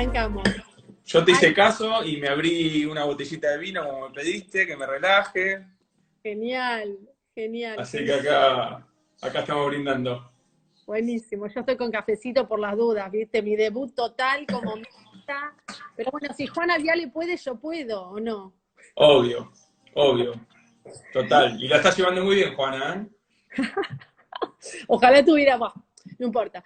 Arrancamos. Yo te Ay, hice caso y me abrí una botellita de vino como me pediste, que me relaje. genial, genial, Así que genial. acá estamos brindando. Buenísimo. Yo estoy con cafecito por las dudas, ¿viste? Mi debut total como meta. Pero bueno, si Juana Viale puede, yo puedo, ¿o no? Obvio, obvio. Total. Y la estás llevando muy bien, Juana, ¿eh? Ojalá tuviera, bah, no importa.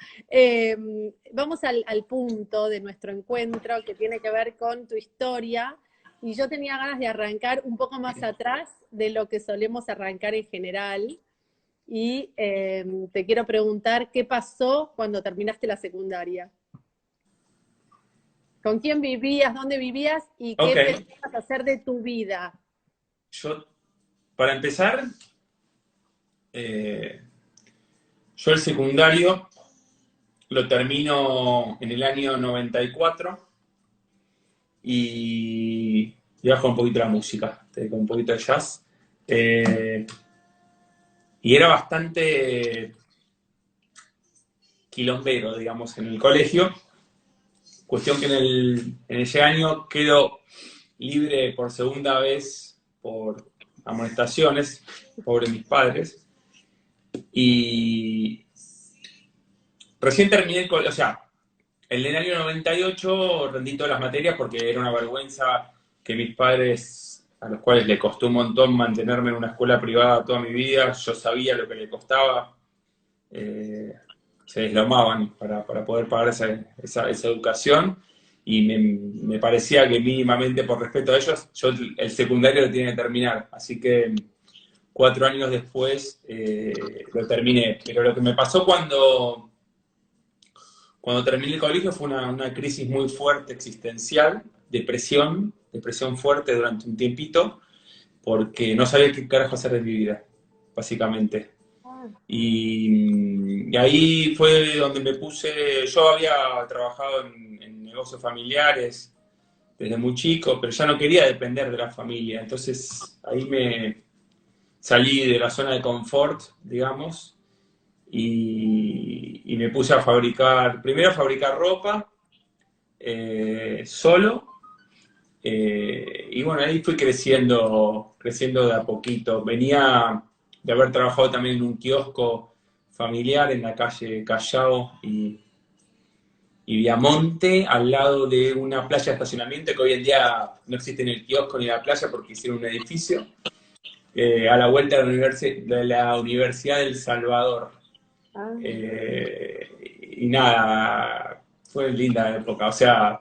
Vamos al punto de nuestro encuentro que tiene que ver con tu historia. Y yo tenía ganas de arrancar un poco más atrás de lo que solemos arrancar en general. Y te quiero preguntar qué pasó cuando terminaste la secundaria. ¿Con quién vivías? ¿Dónde vivías? ¿Y Ok. qué pensabas hacer de tu vida? Yo, para empezar, eh, yo el secundario lo termino en el año 94 y bajo un poquito la música, con un poquito de jazz. Eh, y era bastante quilombero, digamos, en el colegio. Cuestión que en ese año quedo libre por segunda vez por amonestaciones, pobre mis padres. Y recién terminé el colegio, o sea, en el año 98 rendí todas las materias porque era una vergüenza que mis padres, a los cuales le costó un montón mantenerme en una escuela privada toda mi vida, yo sabía lo que le costaba, eh, se deslomaban para poder pagar esa educación y me parecía que mínimamente por respeto a ellos, yo el secundario lo tenía que terminar, así que 4 años después lo terminé. Pero lo que me pasó cuando terminé el colegio fue una crisis muy fuerte existencial, depresión fuerte durante un tiempito, porque no sabía qué carajo hacer de mi vida, básicamente. Ah, Y ahí fue donde me puse, yo había trabajado en negocios familiares desde muy chico, pero ya no quería depender de la familia, entonces ahí me salí de la zona de confort, digamos, y me puse a fabricar, primero a fabricar ropa, solo, y bueno, ahí fui creciendo de a poquito. Venía de haber trabajado también en un kiosco familiar en la calle Callao y Viamonte, al lado de una playa de estacionamiento que hoy en día no existe ni el kiosco ni la playa porque hicieron un edificio, a la vuelta de la Universidad del Salvador. ah. Y nada, fue linda época. O sea,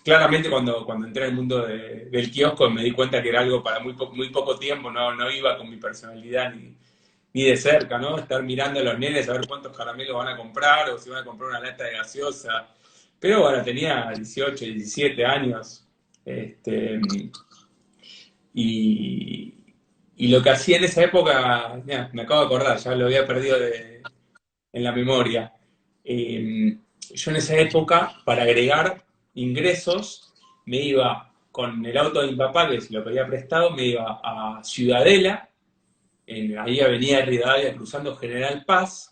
claramente cuando entré en el mundo del kiosco me di cuenta que era algo para muy poco tiempo, no iba con mi personalidad ni de cerca, ¿no? Estar mirando a los nenes a ver cuántos caramelos van a comprar o si van a comprar una lata de gaseosa. Pero bueno, tenía 18, 17 años. Este, y, y lo que hacía en esa época, mira, me acabo de acordar, ya lo había perdido en la memoria. Yo en esa época, para agregar ingresos, me iba con el auto de mi papá, que se lo pedía prestado, me iba a Ciudadela, ahí Avenida Rivadavia, cruzando General Paz.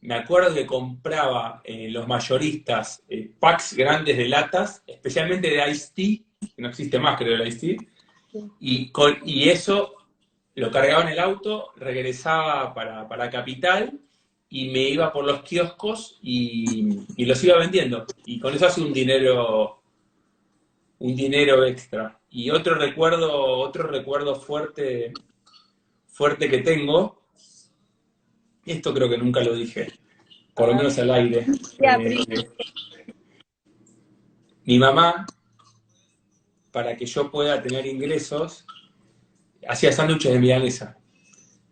Me acuerdo que compraba los mayoristas packs grandes de latas, especialmente de Ice Tea, que no existe más creo el Ice Tea, y eso lo cargaba en el auto, regresaba para Capital y me iba por los kioscos y los iba vendiendo. Y con eso hace un dinero extra. Y otro recuerdo fuerte que tengo, esto creo que nunca lo dije, A por lo ver, menos al aire. ya, Mi mamá, para que yo pueda tener ingresos, hacía sándwiches de milanesa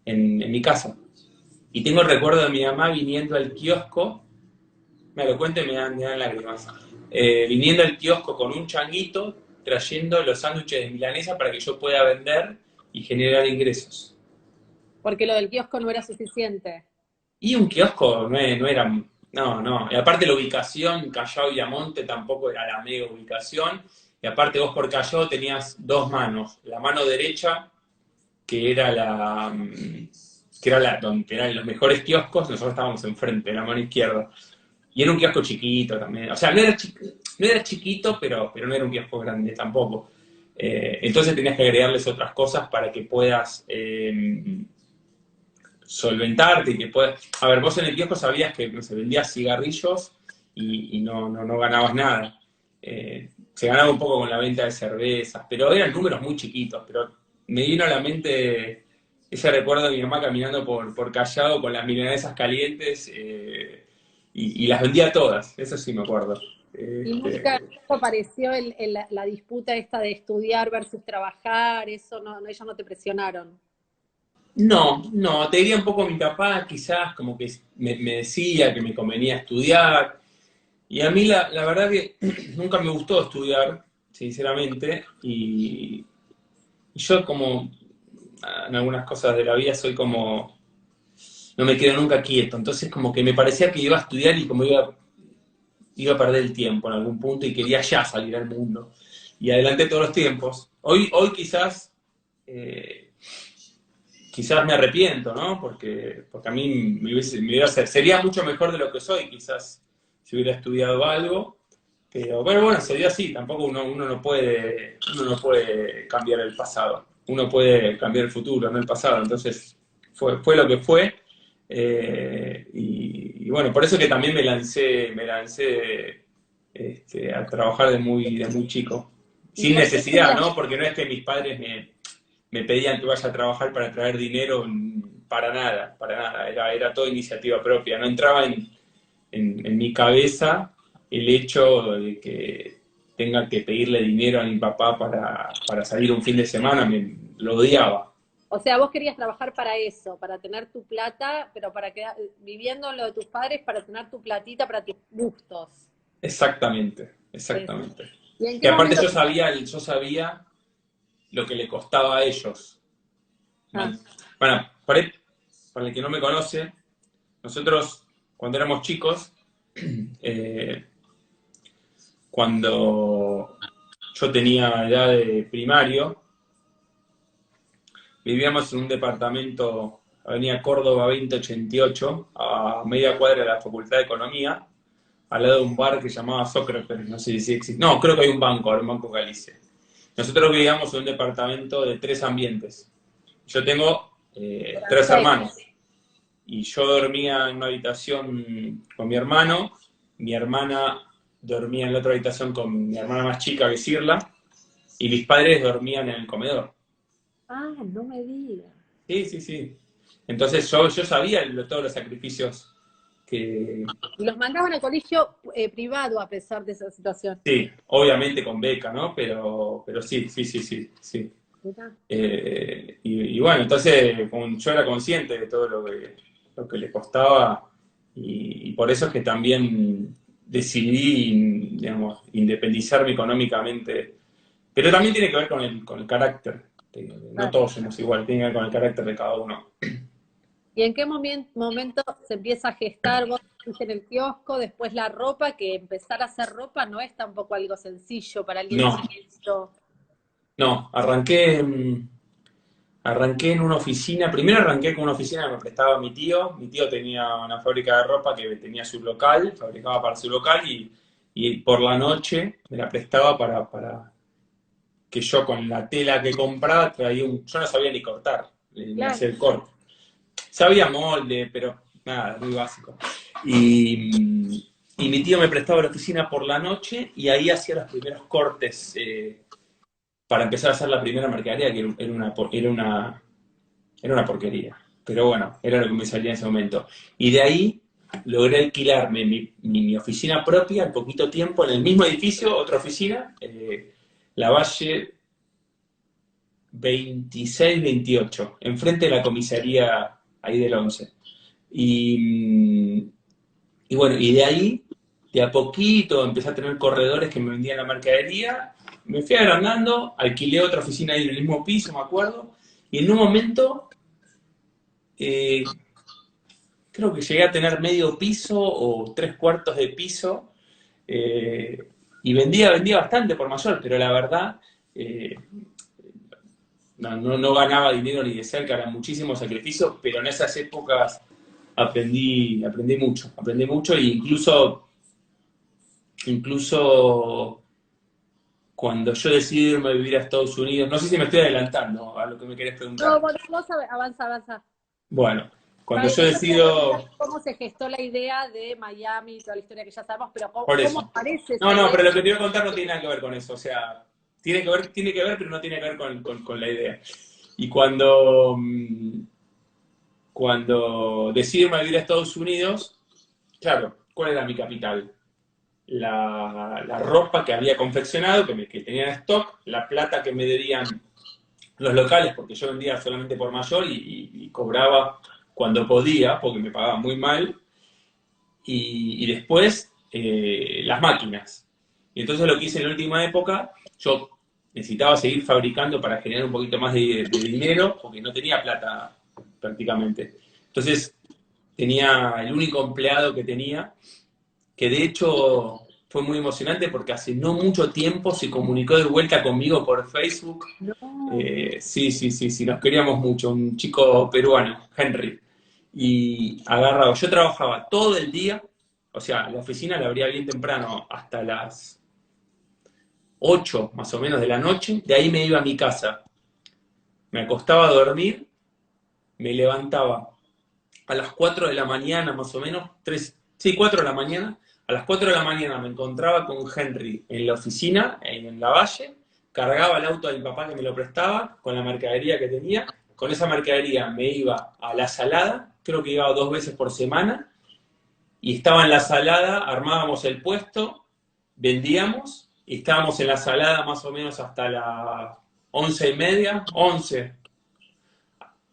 en mi casa. Y tengo el recuerdo de mi mamá viniendo al kiosco, me lo cuento y me dan lágrimas, viniendo al kiosco con un changuito, trayendo los sándwiches de milanesa para que yo pueda vender y generar ingresos. porque lo del kiosco no era suficiente. Y un kiosco no era, no, y aparte la ubicación, Callao y Viamonte tampoco era la mega ubicación, y aparte vos por Callao tenías dos manos, la mano derecha, que era donde eran los mejores kioscos, nosotros estábamos enfrente, de la mano izquierda. Y era un kiosco chiquito también. O sea, no era no era chiquito, pero no era un kiosco grande tampoco. Entonces tenías que agregarles otras cosas para que puedas solventarte y que puedas... A ver, vos en el kiosco sabías que no se vendías cigarrillos y no ganabas nada. Se ganaba un poco con la venta de cervezas, pero eran números muy chiquitos. Pero me vino a la mente ese recuerdo de mi mamá caminando por Callao con las milanesas calientes y las vendía todas, eso sí me acuerdo. Y Este, nunca apareció la disputa esta de estudiar versus trabajar, eso ellos no te presionaron. no, te diría un poco mi papá, quizás como que me decía que me convenía estudiar, y a mí la verdad que nunca me gustó estudiar, sinceramente, y yo como en algunas cosas de la vida soy como, no me quedo nunca quieto, entonces como que me parecía que iba a estudiar y como iba a perder el tiempo en algún punto y quería ya salir al mundo. Y adelanté todos los tiempos. Hoy quizás me arrepiento, ¿no? Porque a mí sería mucho mejor de lo que soy, quizás si hubiera estudiado algo. Pero bueno, sería así. Tampoco uno no puede cambiar el pasado. Uno puede cambiar el futuro, no el pasado. Entonces, fue lo que fue. Y bueno, por eso que también me lancé a trabajar de muy chico. ¿Y Sin por qué necesidad, querías? ¿no? Porque no es que mis padres me pedían que vaya a trabajar para traer dinero, para nada, para nada. Era todo iniciativa propia. No entraba en mi cabeza el hecho de que tenga que pedirle dinero a mi papá para salir un fin de semana, lo odiaba. O sea, vos querías trabajar para eso, para tener tu plata, pero para quedar viviendo lo de tus padres, para tener tu platita para tus gustos. Exactamente, Sí. exactamente. ¿Y en Que qué aparte momento? yo sabía lo que le costaba a ellos. Ah, Bueno, para el que no me conoce, nosotros cuando éramos chicos, eh, cuando yo tenía edad de primario, vivíamos en un departamento, Avenida Córdoba 2088, a media cuadra de la Facultad de Economía, al lado de un bar que se llamaba Sócrates, no sé si existe. No, creo que hay un banco, ahora un Banco Galicia. Nosotros vivíamos en un departamento de 3 ambientes. Yo tengo eran 3 hermanos. 6. Y yo dormía en una habitación con mi hermana dormía en la otra habitación con mi hermana más chica, que es Irla, y mis padres dormían en el comedor. Ah, no me digas. Sí, sí, sí. Entonces yo sabía todos los sacrificios que, Y los mandaban al colegio privado a pesar de esa situación. sí, obviamente con beca, ¿no? Pero sí, sí, sí, sí, sí. Mirá. Y bueno, entonces yo era consciente de todo lo que le costaba y por eso es que también decidí, digamos, independizarme económicamente. Pero también tiene que ver con el carácter. No Claro. todos somos igual, tiene que ver con el carácter de cada uno. ¿Y en qué momento se empieza a gestar? Vos dijiste en el kiosco, después la ropa, que empezar a hacer ropa no es tampoco algo sencillo para alguien No, chiquito. no, arranqué en una oficina, primero arranqué con una oficina que me prestaba mi tío tenía una fábrica de ropa que tenía su local, fabricaba para su local y por la noche me la prestaba para que yo con la tela que compraba yo no sabía ni cortar, ni Claro. hacer corte. Sabía molde, pero nada, muy básico. Y mi tío me prestaba la oficina por la noche y ahí hacía los primeros cortes para empezar a hacer la primera mercadería, que era una porquería. Pero bueno, era lo que me salía en ese momento. Y de ahí logré alquilarme mi oficina propia al poquito tiempo, en el mismo edificio, otra oficina, La Valle 26-28, enfrente de la comisaría ahí del 11. Y, y bueno, y de ahí, de a poquito, empecé a tener corredores que me vendían la mercadería, me fui agrandando, alquilé otra oficina ahí en el mismo piso, me acuerdo, y en un momento eh, creo que llegué a tener medio piso o 3/4 de piso, y vendía bastante por mayor, pero la verdad no ganaba dinero ni de cerca, eran muchísimos sacrificios, pero en esas épocas aprendí mucho e incluso incluso cuando yo decidí irme a vivir a Estados Unidos, no sé si me estoy adelantando a lo que me querés No, preguntar. bueno, vos avanza, avanza. Bueno, cuando yo Yo te voy a preguntar decido, cómo se gestó la idea de Miami, toda la historia que ya sabemos, pero por cómo eso. aparece No, esa no, idea. pero lo que te voy a contar no tiene nada que ver con eso, o sea, tiene que ver, pero no tiene que ver con la idea. Y cuando decidí irme a vivir a Estados Unidos, claro, ¿cuál era mi capital? La ropa que había confeccionado, que tenía en stock, la plata que me debían los locales, porque yo vendía solamente por mayor y cobraba cuando podía, porque me pagaban muy mal, y después las máquinas. Y entonces lo que hice en la última época, yo necesitaba seguir fabricando para generar un poquito más de dinero, porque no tenía plata prácticamente. Entonces tenía el único empleado que tenía, que de hecho fue muy emocionante porque hace no mucho tiempo se comunicó de vuelta conmigo por Facebook. No. Sí, sí, sí, sí, nos queríamos mucho, un chico peruano, Henry. Y agarrado, yo trabajaba todo el día, o sea, la oficina la abría bien temprano, hasta las 8 más o menos de la noche, de ahí me iba a mi casa, me acostaba a dormir, me levantaba a las 4 de la mañana más o menos, 3, sí, 4 de la mañana, a las 4 de la mañana me encontraba con Henry en la oficina, en la Valle, cargaba el auto de mi papá que me lo prestaba, con la mercadería que tenía, con esa mercadería me iba a la salada, creo que iba 2 veces por semana, y estaba en la salada, armábamos el puesto, vendíamos, y estábamos en la salada más o menos hasta las 11:30, 11,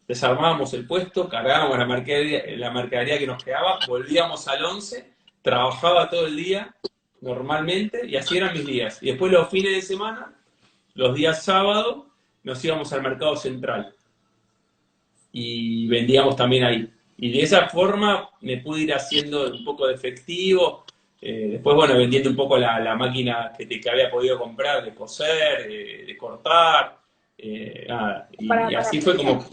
desarmábamos el puesto, cargábamos la mercadería que nos quedaba, volvíamos al 11, trabajaba todo el día normalmente y así eran mis días. Y después los fines de semana, los días sábados, nos íbamos al mercado central y vendíamos también ahí. Y de esa forma me pude ir haciendo un poco de efectivo. Después, bueno, vendiendo un poco la máquina que había podido comprar, de coser, de cortar. Nada. Y Para así fue hacer como.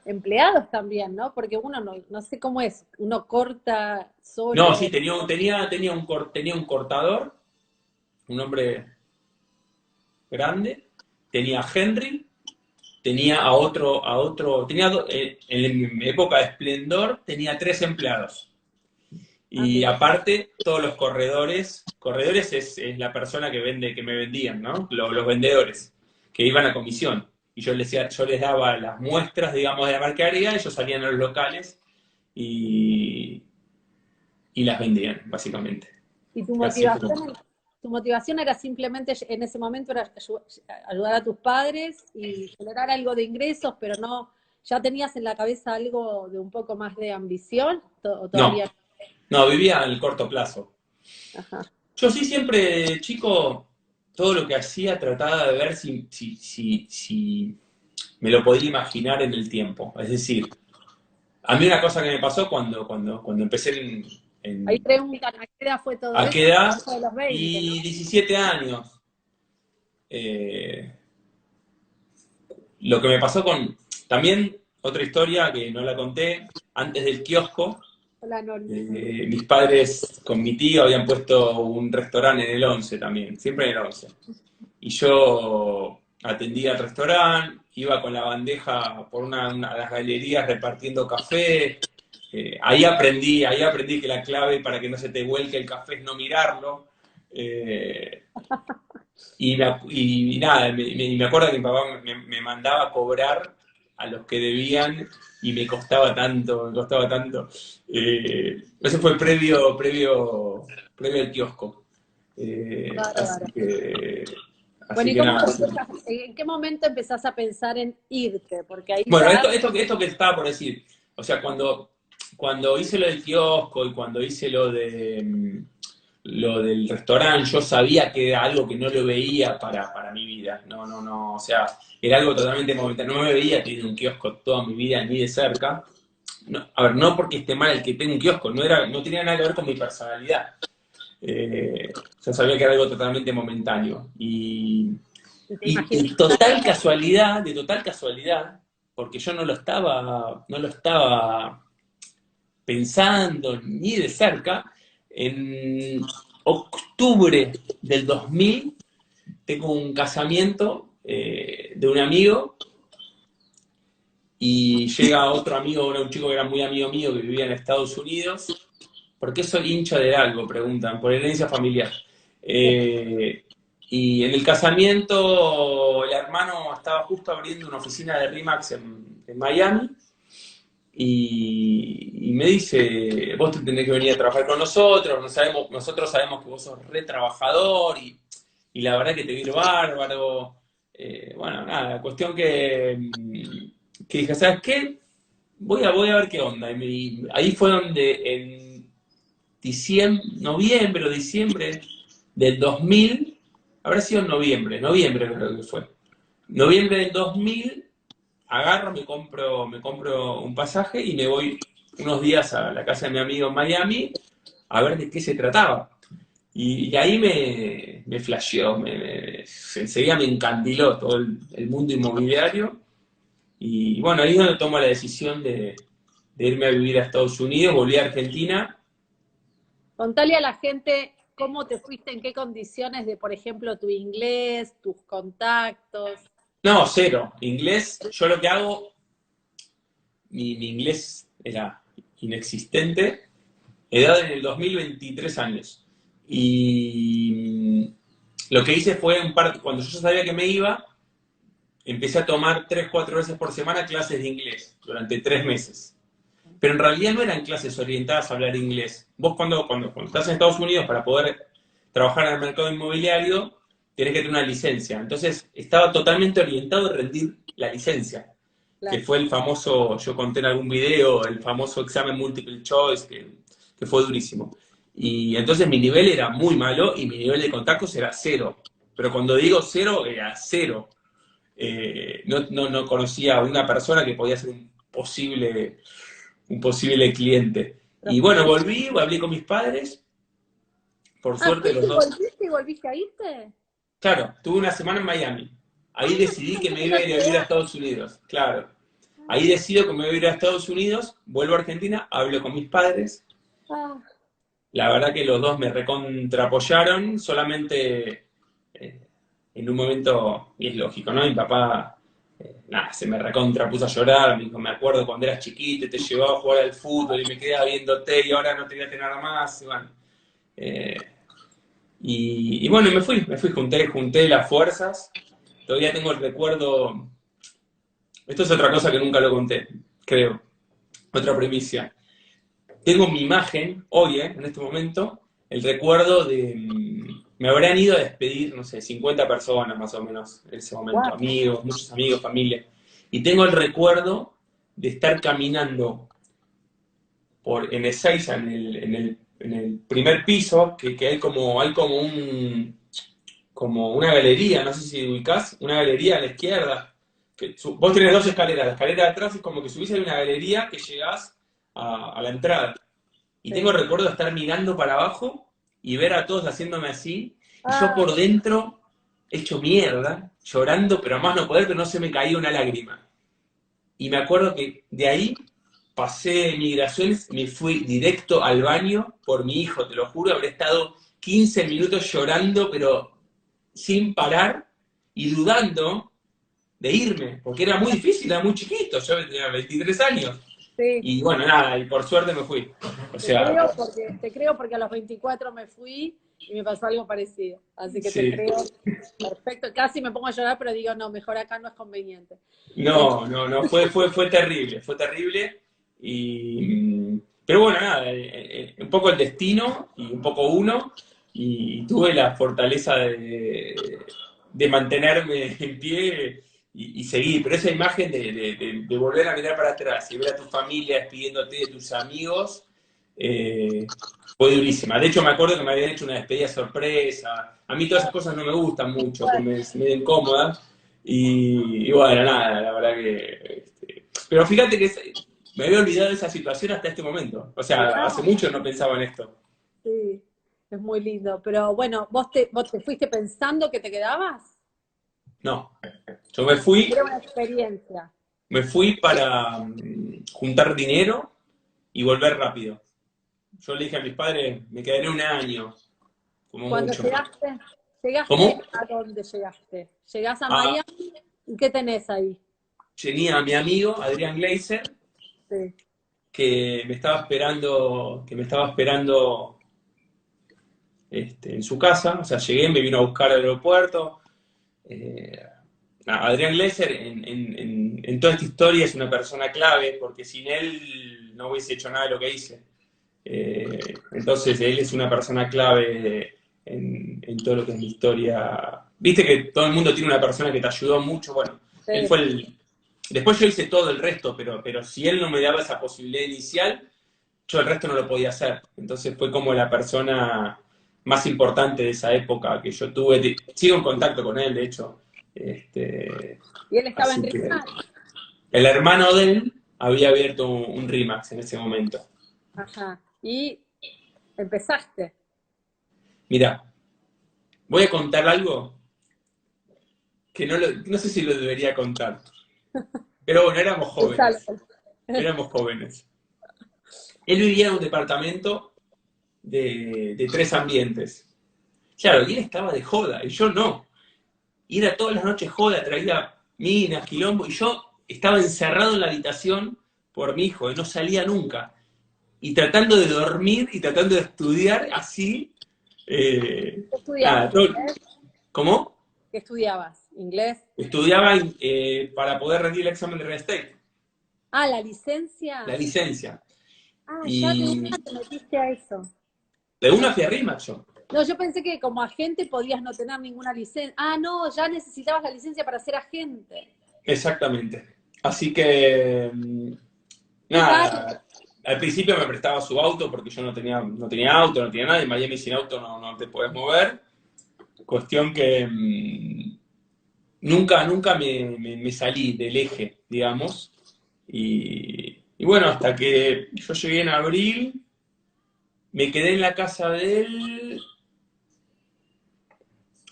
empleados también, ¿no? Porque uno no sé cómo es, uno corta No, sí, solo. tenía un cortador, un hombre grande, tenía a Henry, tenía en mi época de esplendor, tenía 3 empleados. Ah, Y mira. aparte, todos los corredores es la persona que me vendían, ¿no? Los vendedores, que iban a comisión. Y yo les daba las muestras, digamos, de la mercadería, ellos salían a los locales y, y las vendían, básicamente. Y Así fue como. tu motivación era simplemente en ese momento era ayudar a tus padres y generar algo de ingresos, pero no, ¿ya tenías en la cabeza algo de un poco más de ambición o No, todavía? no, vivía al corto plazo. Ajá. Yo sí siempre, chico, todo lo que hacía trataba de ver si me lo podía imaginar en el tiempo. Es decir, a mí una cosa que me pasó cuando empecé Ahí en preguntan, ¿a qué edad fue todo ¿a esto? qué edad? Eso de los 20, ¿no? Y 17 años. Eh, lo que me pasó también, otra historia que no la conté, antes del kiosco, Hola, Noli. mis padres con mi tío habían puesto un restaurante en el 11 también, siempre en el 11. Y yo atendía al restaurante, iba con la bandeja por una de las galerías repartiendo café. Ahí aprendí que la clave para que no se te vuelque el café es no mirarlo. Eh, y nada, me acuerdo que mi papá me mandaba a cobrar a los que debían y me costaba tanto, me costaba tanto. Eso fue previo al kiosco. Eh, Bárbaro. así que, Bueno, así ¿y que cómo nada. en qué momento empezás a pensar en irte? Porque ahí Bueno, ya, esto que estaba por decir, o sea, cuando hice lo del kiosco y cuando hice lo del restaurante, yo sabía que era algo que no lo veía para mi vida. No, no, no, o sea, era algo totalmente momentáneo. No me veía teniendo un kiosco toda mi vida ni de cerca. No, a ver, no porque esté mal el que tenga un kiosco, no tenía nada que ver con mi personalidad. Yo sabía que era algo totalmente momentáneo. te Y imaginas. de total casualidad, porque yo no lo estaba pensando ni de cerca, en octubre del 2000 tengo un casamiento de un amigo y llega otro amigo, un chico que era muy amigo mío que vivía en Estados Unidos. ¿Por qué soy hincha de algo? Preguntan, por herencia familiar. Y en el casamiento el hermano estaba justo abriendo una oficina de RE/MAX en Miami y me dice, vos te tenés que venir a trabajar con nosotros, nosotros sabemos que vos sos re trabajador y la verdad que te vi bárbaro. Bueno, nada, cuestión que dije, ¿sabes qué? Voy a ver qué onda. Ahí fue donde en noviembre o diciembre del 2000, habrá sido en noviembre creo que fue. Noviembre del 2000, agarro, me compro un pasaje y me voy unos días a la casa de mi amigo en Miami a ver de qué se trataba. Y ahí me flasheó, enseguida me encandiló todo el mundo inmobiliario. Y bueno, ahí es donde tomo la decisión de irme a vivir a Estados Unidos, volví a Argentina. Contale a la gente cómo te fuiste, en qué condiciones de, por ejemplo, tu inglés, tus contactos. No, cero. Inglés, yo lo que hago, mi inglés era inexistente, edad en el 2023 años. Y lo que hice fue cuando yo ya sabía que me iba, empecé a tomar 3, 4 veces por semana clases de inglés durante 3 meses. Pero en realidad no eran clases orientadas a hablar inglés. Vos cuando estás en Estados Unidos para poder trabajar en el mercado inmobiliario, tenés que tener una licencia. Entonces estaba totalmente orientado a rendir la licencia, que Claro. fue el famoso, yo conté en algún video, el famoso examen multiple choice, que fue durísimo. Y entonces mi nivel era muy malo y mi nivel de contactos era cero. Pero cuando digo cero, era cero. No conocía a una persona que podía ser un posible cliente. Y bueno, volví, hablé con mis padres, por Ah, suerte fuiste los y dos. volviste y volviste a irte. Claro, tuve una semana en Miami. Ahí decidí que me iba a ir a vivir a Estados Unidos, claro. Ahí decido que me voy a ir a Estados Unidos, vuelvo a Argentina, hablo con mis padres. Ah, La verdad que los dos me recontra apoyaron, solamente en un momento, y es lógico, ¿no? Mi papá, nada, se me recontra puso a llorar, me dijo, me acuerdo cuando eras chiquito y te llevaba a jugar al fútbol y me quedaba viéndote y ahora no te voy a tener más, y bueno. eh, y bueno, me fui, junté las fuerzas, todavía tengo el recuerdo, esto es otra cosa que nunca lo conté, creo, otra primicia. Tengo mi imagen, hoy, en este momento, el recuerdo me habrán ido a despedir, no sé, 50 personas más o menos en ese momento, wow. amigos, muchos amigos, familia. Y tengo el recuerdo de estar caminando en Ezeiza, en el primer piso, que hay como una galería, no sé si ubicás, una galería a la izquierda. Vos tenés dos escaleras, la escalera de atrás es como que subís a una galería que llegás a la entrada. Y tengo Sí. el recuerdo de estar mirando para abajo y ver a todos haciéndome así, y yo Ah, por dentro, hecho mierda, llorando, pero a más no poder, pero no se me caía una lágrima. Y me acuerdo que de ahí pasé migraciones, me fui directo al baño por mi hijo, te lo juro, habré estado 15 minutos llorando, pero sin parar y dudando de irme, porque era muy difícil, era muy chiquito, yo tenía 23 años. sí. Y bueno, nada, y por suerte me fui. O sea, Te creo porque a los 24 me fui y me pasó algo parecido. Así que te sí. creo perfecto. Casi me pongo a llorar, pero digo, no, mejor acá no es conveniente. Eh, No, no, no, fue terrible, fue terrible. Pero bueno, nada, un poco el destino y un poco uno, y tuve la fortaleza de mantenerme en pie y seguir. Pero esa imagen de volver a mirar para atrás y ver a tu familia despidiéndote de tus amigos, fue durísima. De hecho, me acuerdo que me habían hecho una despedida sorpresa. A mí todas esas cosas no me gustan mucho, que me den cómodas. Y bueno, nada, la verdad que. Pero fíjate que me había olvidado de esa situación hasta este momento. O sea, hace mirá, mucho no pensaba en esto. sí, es muy lindo. Pero bueno, ¿vos te fuiste pensando que te quedabas? No. Yo me fui, Era una experiencia. me fui para juntar dinero y volver rápido. Yo le dije a mis padres, me quedaré un año. como Cuando mucho. llegaste ¿Cómo? a dónde llegaste. Llegás a Ah, Miami, ¿y qué tenés ahí? tenía a mi amigo Adrián Gleiser, Sí. que me estaba esperando en su casa, o sea, llegué, me vino a buscar al aeropuerto. Eh, Adrián Gleiser en toda esta historia es una persona clave, porque sin él no hubiese hecho nada de lo que hice. Entonces, él es una persona clave en todo lo que es mi historia. Viste que todo el mundo tiene una persona que te ayudó mucho. Bueno, él Sí. fue el. Después yo hice todo el resto, pero si él no me daba esa posibilidad inicial, yo el resto no lo podía hacer. Entonces fue como la persona más importante de esa época que yo tuve. Sigo en contacto con él, de hecho. ¿Y él estaba en Así que Rima? el hermano de él había abierto un Rimax en ese momento. Ajá. Y empezaste. Mira, voy a contar algo que no sé si lo debería contar. Pero bueno, éramos Usalo. jóvenes. Éramos jóvenes. Él vivía en un departamento de 3 ambientes. Claro, y él estaba de joda, y yo no. Y era todas las noches joda, traía minas, quilombo, y yo estaba encerrado en la habitación por mi hijo, y no salía nunca. Y tratando de dormir y tratando de estudiar así. ¿Qué estudiabas? Nada, ¿cómo? ¿Qué estudiabas? ¿Inglés? Estudiaba para poder rendir el examen de real estate, Ah, la la licencia. licencia. Ah, ya de Y una te metiste a eso. de una fui a RIMAX yo. No, yo pensé que como agente podías no tener ninguna licencia. Ah, no, ya necesitabas la licencia para ser agente. Exactamente. Así que, Qué bárbaro. nada, al principio me prestaba su auto porque yo no tenía auto, no tenía nada. En Miami sin auto no te puedes mover. Cuestión que nunca me salí del eje, digamos. Y bueno, hasta que yo llegué en abril, me quedé en la casa de él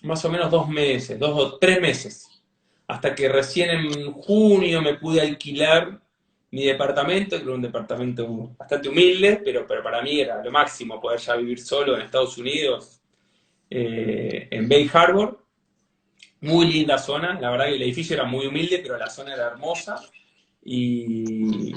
más o menos 2 meses, 2 o 3 meses. Hasta que recién en junio me pude alquilar mi departamento, que era un departamento bastante humilde, pero para mí era lo máximo poder ya vivir solo en Estados Unidos, en Bay Harbor. Muy linda zona, la verdad que el edificio era muy humilde, pero la zona era hermosa. Y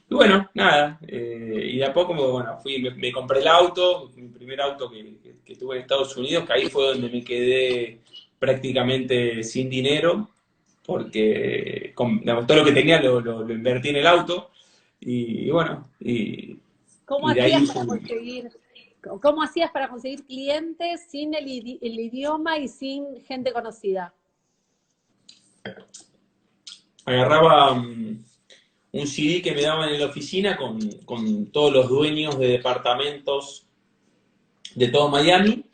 bueno, nada, y de a poco, bueno, me compré el auto, mi primer auto que tuve en Estados Unidos, que ahí fue donde me quedé prácticamente sin dinero, porque digamos, todo lo que tenía lo invertí en el auto, y bueno, ¿Cómo y de hacías ahí para conseguir, cómo hacías para conseguir clientes sin el idioma y sin gente conocida? agarraba un CD que me daban en la oficina con todos los dueños de departamentos de todo Miami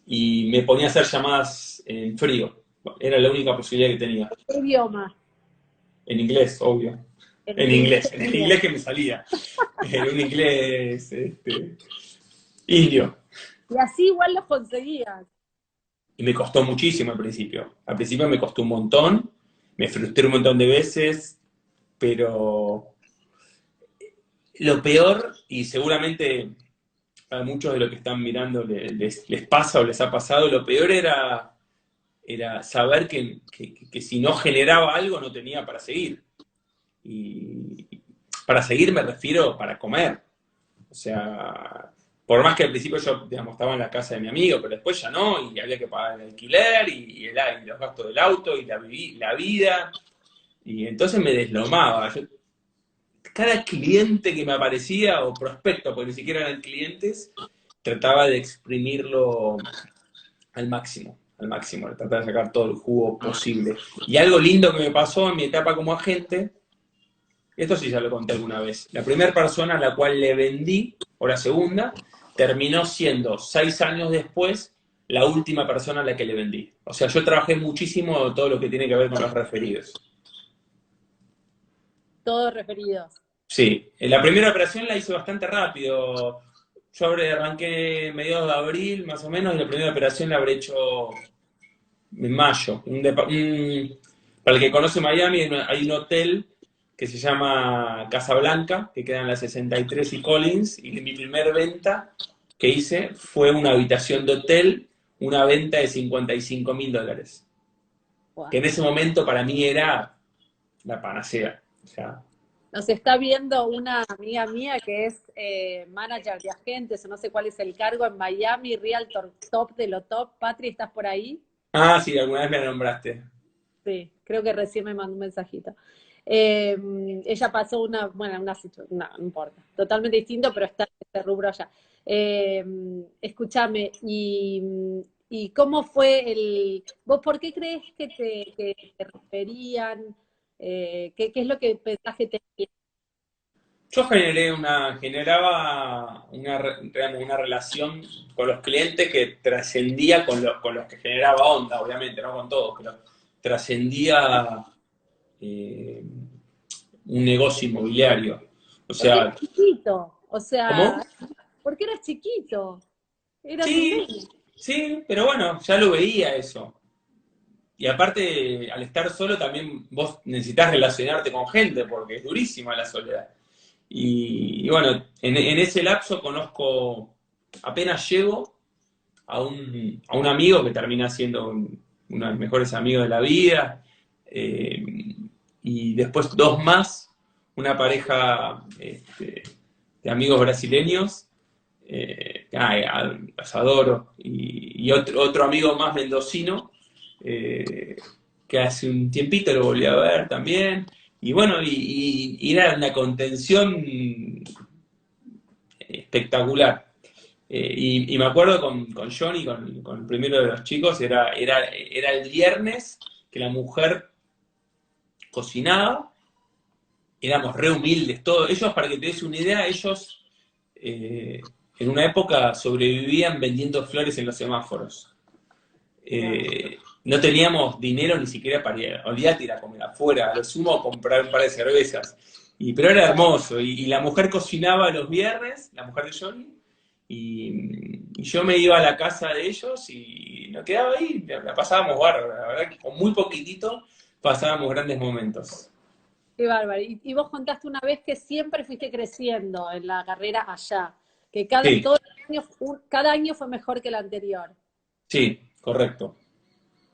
y me ponía a hacer llamadas en frío. Era la única posibilidad que tenía. ¿Qué idioma? En inglés, obvio. En el inglés En el también. inglés que me salía. Era un inglés indio. Y así igual los conseguías. Y me costó muchísimo al principio. Al principio me costó un montón, me frustré un montón de veces, pero lo peor, y seguramente a muchos de los que están mirando les pasa o les ha pasado, lo peor era saber que si no generaba algo no tenía para seguir. Y para seguir me refiero para comer. O sea, por más que al principio yo, digamos, estaba en la casa de mi amigo, pero después ya no, y había que pagar el alquiler y los gastos del auto y la vida. Y entonces me deslomaba. Cada cliente que me aparecía, o prospecto, porque ni siquiera eran clientes, trataba de exprimirlo al máximo, de tratar de sacar todo el jugo posible. Y algo lindo que me pasó en mi etapa como agente, esto sí ya lo conté alguna vez, la primera persona a la cual le vendí, o la segunda, terminó siendo 6 años después la última persona a la que le vendí. O sea, yo trabajé muchísimo todo lo que tiene que ver con los referidos. Todos referidos. Sí, la primera operación la hice bastante rápido. Yo arranqué mediados de abril, más o menos, y la primera operación la habré hecho en mayo. Para el que conoce Miami, hay un hotel que se llama Casa Blanca, que queda en la 63 y Collins, y mi primer venta que hice fue una habitación de hotel, una venta de $55.000. Que en Wow. ese momento para mí era la panacea. O sea, Nos está viendo una amiga mía que es manager de agentes, o no sé cuál es el cargo en Miami, Realtor Top de lo top. Patri, ¿estás por ahí? sí, alguna vez me la nombraste. Sí, creo que recién me mandó un mensajito. Ella pasó una situación, no importa, totalmente distinto, pero está en este rubro allá. Eh, Escúchame, y cómo fue vos por qué crees que te referían? ¿Qué es lo que pensás que te... Yo generaba digamos, una relación con los clientes que trascendía con los que generaba onda, obviamente, no con todos, pero trascendía eh, un negocio inmobiliario. O Porque eras sea, chiquito, o sea, ¿cómo? porque eras chiquito, eras un Sí, nene. sí, pero bueno, ya lo veía eso. Y aparte, al estar solo también vos necesitas relacionarte con gente, porque es durísima la soledad. Y bueno, en ese lapso conozco, apenas llego a un amigo que termina siendo uno de los mejores amigos de la vida, eh, y después dos más, una pareja de amigos brasileños, los adoro, y otro amigo más mendocino, eh, que hace un tiempito lo volví a ver también, y bueno, y era una contención espectacular. Y me acuerdo con Johnny, con el primero de los chicos, era el viernes que la mujer cocinaba, éramos re humildes todos. Ellos, para que te des una idea, ellos eh, en una época sobrevivían vendiendo flores en los semáforos. Wow. No teníamos dinero ni siquiera para ir, olvídate, ir a comer afuera, a lo sumo comprar un par de cervezas. Pero era hermoso, y la mujer cocinaba los viernes, la mujer de Johnny, y yo me iba a la casa de ellos y nos quedaba ahí, la pasábamos bárbaro, la verdad que con muy poquitito pasábamos grandes momentos. Qué bárbaro. Y vos contaste una vez que siempre fuiste creciendo en la carrera allá, que Sí, todo el año, cada año fue mejor que el anterior. sí, correcto.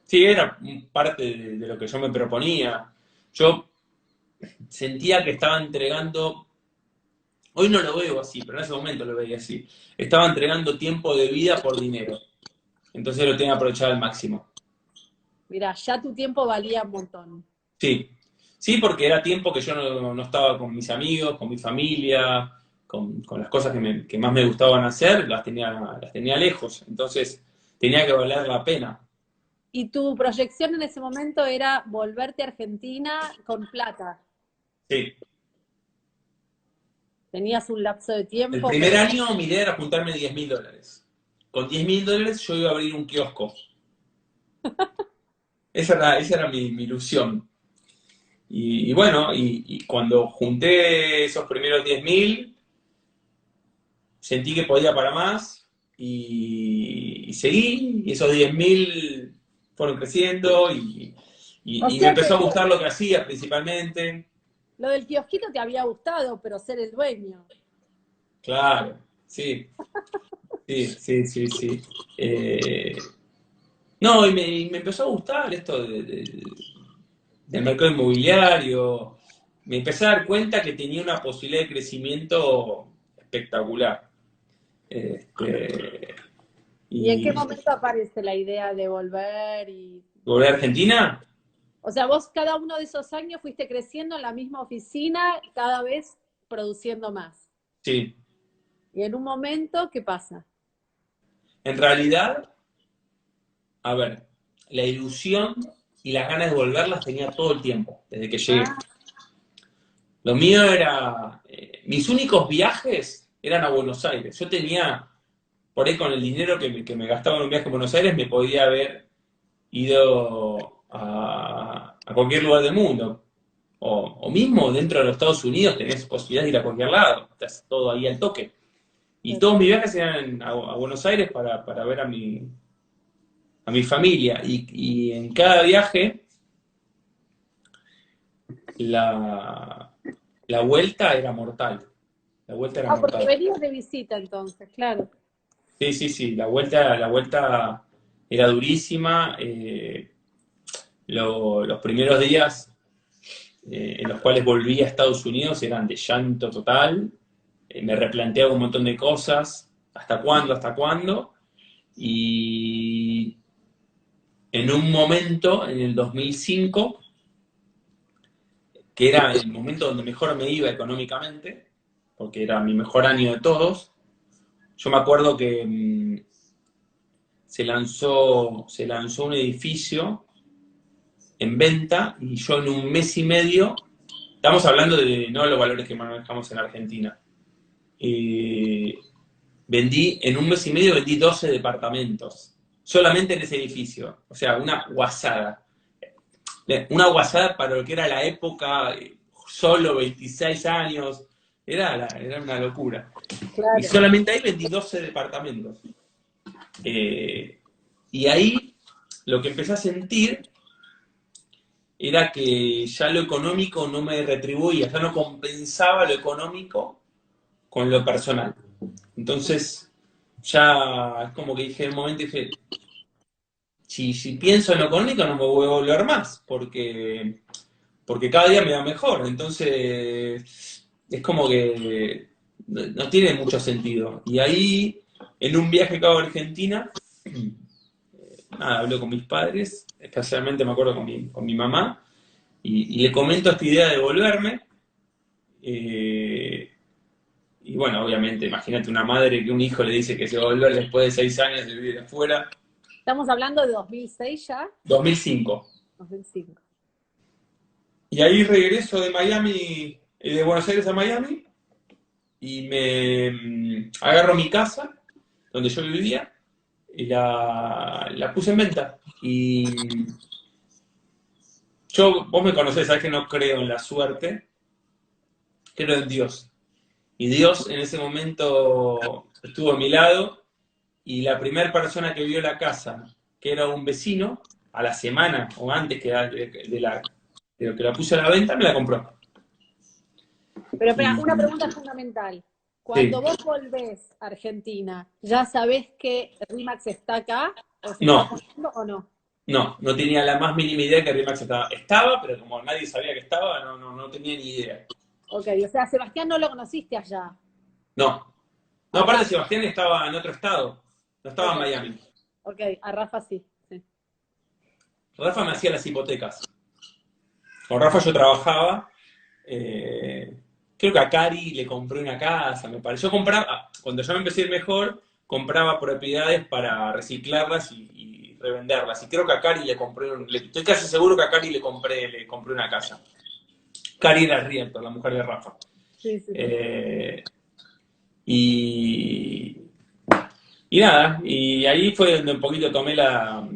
Sí, era parte de lo que yo me proponía. Yo sentía que estaba entregando, hoy no lo veo así, pero en ese momento lo veía así, estaba entregando tiempo de vida por dinero. Entonces lo tenía que aprovechar al máximo. Mirá, ya tu tiempo valía un montón. Sí, sí, porque era tiempo que yo no estaba con mis amigos, con mi familia, con las cosas que más me gustaban hacer, las tenía lejos. Entonces tenía que valer la pena. Y tu proyección en ese momento era volverte a Argentina con plata. Sí. Tenías un lapso de El tiempo, primer pero año mi idea era juntarme $10.000. Con $10.000 yo iba a abrir un kiosco. Esa era mi ilusión. Y bueno, y cuando junté esos primeros 10.000, sentí que podía para más y seguí, y esos 10.000 fueron creciendo o y me sea que empezó a gustar lo que hacía principalmente. lo del kiosquito te había gustado, pero ser el dueño. Claro, sí, sí, sí, sí, sí. Eh, no, y me empezó a gustar esto del mercado inmobiliario. Me empecé a dar cuenta que tenía una posibilidad de crecimiento espectacular. Este, ¿Y en qué y momento aparece la idea de volver y volví a Argentina. o sea, vos cada uno de esos años fuiste creciendo en la misma oficina, cada vez produciendo más. Sí, Y en un momento, ¿qué pasa? en realidad, a ver, la ilusión y las ganas de volverlas tenía todo el tiempo, desde que llegué. Ah, Lo mío era, mis únicos viajes eran a Buenos Aires. Yo tenía, por ahí con el dinero que me gastaba en un viaje a Buenos Aires, me podía haber ido a cualquier lugar del mundo. O mismo dentro de los Estados Unidos tenés posibilidad de ir a cualquier lado, estás todo ahí al toque. Y todos mis viajes eran a Buenos Aires para ver a mi familia. Y en cada viaje, la, la vuelta era mortal. La vuelta era porque mortal. venías de visita entonces, claro. Sí, sí, sí, la vuelta era durísima. Los primeros días en los cuales volví a Estados Unidos eran de llanto total. Me replanteaba un montón de cosas. ¿Hasta cuándo? ¿Hasta cuándo? Y en un momento, en el 2005, que era el momento donde mejor me iba económicamente, porque era mi mejor año de todos, yo me acuerdo que se lanzó un edificio en venta y yo en un mes y medio, estamos hablando de no los valores que manejamos en Argentina, eh, en un mes y medio vendí 12 departamentos, solamente en ese edificio, o sea, una guasada para lo que era la época, solo 26 años, era una locura. Y Claro. solamente ahí vendí 12 departamentos. Y ahí lo que empecé a sentir era que ya lo económico no me retribuía, ya no compensaba lo económico con lo personal. Entonces, ya es como que dije en un momento, dije, si pienso en lo económico no me voy a volver más, porque cada día me va mejor. Entonces, es como que no tiene mucho sentido. Y ahí, en un viaje que hago a Argentina, nada, hablo con mis padres, especialmente me acuerdo con mi mamá, y le comento esta idea de volverme. eh, y bueno, obviamente, imagínate una madre que un hijo le dice que se va a volver después de 6 años de vivir afuera. Estamos hablando de 2006 ya, 2005. 2005. Y ahí regreso de Miami, de Buenos Aires a Miami, y agarro mi casa, donde yo vivía, y la puse en venta. Y vos me conocés, sabés que no creo en la suerte, creo en Dios. Y Dios en ese momento estuvo a mi lado, y la primera persona que vio la casa, que era un vecino, a la semana o antes de lo que la puse a la venta, me la compró. Pero espera, Y una pregunta fundamental. sí, Cuando vos volvés a Argentina, ¿ya sabés que RIMAX está acá? ¿O se está no, formando o no? no tenía la más mínima idea que Rimax estaba, pero como nadie sabía que estaba, no tenía ni idea. Ok, o sea, Sebastián no lo conociste allá. No, no, A aparte Rafa, Sebastián estaba en otro estado, no estaba ok, en Miami. ok, a Rafa sí. Sí. Rafa me hacía las hipotecas. Con Rafa yo trabajaba, eh, creo que a Cari le compré una casa, me parece. Yo compraba, cuando yo me empecé a ir mejor, compraba propiedades para reciclarlas y revenderlas. Y creo que a Cari estoy casi seguro que a Cari le compré una casa. Cari era Rielto, la mujer de Rafa. Sí, sí, sí. Eh, y, y nada, y ahí fue donde un poquito tomé la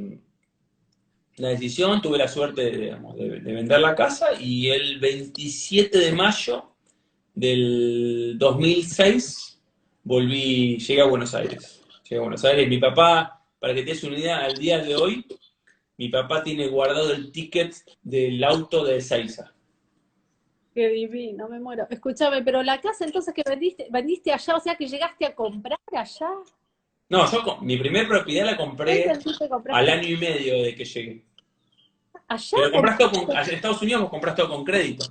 decisión, tuve la suerte digamos, de vender la casa y el 27 de mayo del 2006 llegué a Buenos Aires. Llegué a Buenos Aires. Mi papá, para que te des una idea, al día de hoy, mi papá tiene guardado el ticket del auto de Ezeiza. Qué divino, me muero. Escúchame, pero la casa entonces que vendiste allá, o sea que llegaste a comprar allá. No, mi primer propiedad la ¿No compré entendí que al compraste año y medio de que llegué. allá? Pero compras todo en Estados Unidos vos compras todo con crédito.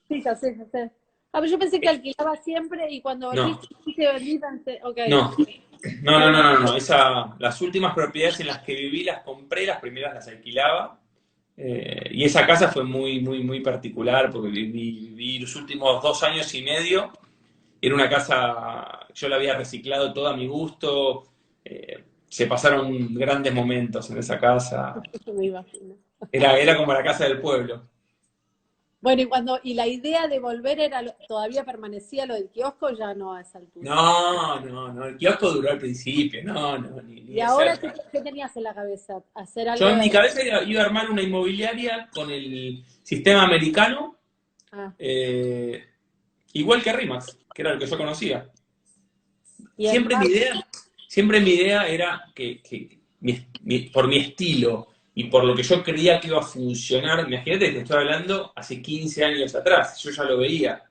Sí, ya sé, ya sé. Ah, pero yo pensé que alquilaba siempre y cuando No, volviste dijiste vendí, pensé, ok. no, no, Qué no, no, bien. no, no. Las últimas propiedades en las que viví las compré, las primeras las alquilaba. Y esa casa fue muy, muy, muy particular porque viví los últimos 2 años y medio. Era una casa, yo la había reciclado toda a mi gusto. Se pasaron grandes momentos en esa casa. Me imagino. Era como la casa del pueblo. Bueno, y la idea de volver era todavía permanecía lo del kiosco, ya no a esa altura. No, no, no. El kiosco duró al principio. No, no, ni Y de ahora, cerca. ¿qué tenías en la cabeza? ¿Hacer Yo algo en mi de... cabeza iba a armar una inmobiliaria con el sistema americano, Ah, eh, igual que Rimax, que era el que yo conocía. y en Siempre mi mar... idea, siempre mi idea era que por mi estilo y por lo que yo creía que iba a funcionar, imagínate que te estoy hablando hace 15 años atrás, yo ya lo veía.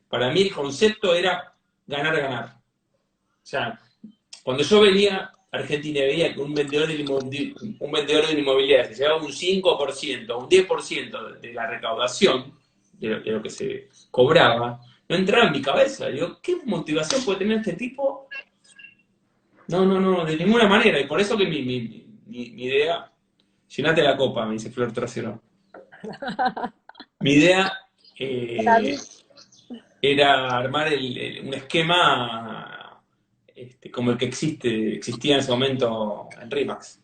Para mí el concepto era ganar, ganar. O sea, cuando yo venía Argentina veía que un vendedor de una inmobiliaria se llevaba un 5%, un 10% de la recaudación, de lo que se cobraba, no entraba en mi cabeza. Digo, ¿qué motivación puede tener este tipo? No, no, no, de ninguna manera. Y por eso que mi idea, llenate la copa, me dice Flor Trasero. Mi idea David, era armar un esquema como el que existía en ese momento en RIMAX.